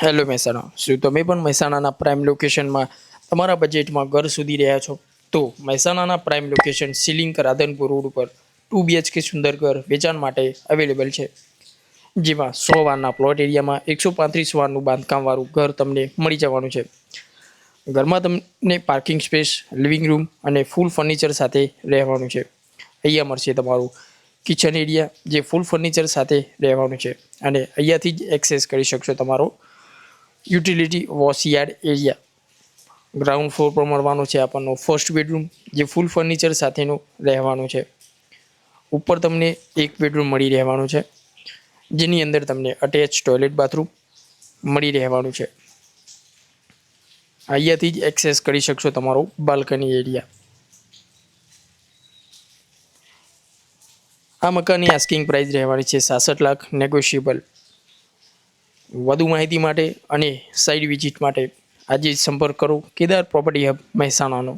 Hello Mehsana, શું તમે પણ મહેસાણાના પ્રાઇમ લોકેશનમાં તમારા બજેટમાં ઘર શોધી રહ્યા છો? તો મહેસાણાના પ્રાઇમ લોકેશન સિલિંક રાધનપુર રોડ ઉપર 2 BHK સુંદર ઘર વેચાણ માટે અવેલેબલ છે, જેમાં 100 વારના પ્લોટ એરિયામાં 135 વારનું બાંધકામવાળું ઘર તમને મળી જવાનું છે. ઘરમાં તમને પાર્કિંગ સ્પેસ, લિવિંગ રૂમ અને ફૂલ ફર્નિચર સાથે રહેવાનું છે. અહીંયા મળશે તમારું કિચન એરિયા, જે ફૂલ ફર્નિચર સાથે રહેવાનું છે, અને અહીંયાથી જ એક્સેસ કરી શકશો તમારો યુટિલિટી વોશયાર્ડ એરિયા. ગ્રાઉન્ડ ફ્લોર પર મળવાનો છે આપણનો ફર્સ્ટ બેડરૂમ, જે ફૂલ ફર્નિચર સાથેનું રહેવાનું છે. ઉપર તમને એક બેડરૂમ મળી રહેવાનું છે, જેની અંદર તમને અટેચ ટોયલેટ બાથરૂમ મળી રહેવાનું છે. અહીંયાથી જ એક્સેસ કરી શકશો તમારો બાલ્કની એરિયા. આ મકાનની આસ્કિંગ પ્રાઇસ રહેવાની છે 66 લાખ, નેગોશિયેબલ. વધુ માહિતી માટે અને સાઇટ વિઝિટ માટે આજે જ સંપર્ક કરો કેદાર પ્રોપર્ટી હબ મહેસાણાનો.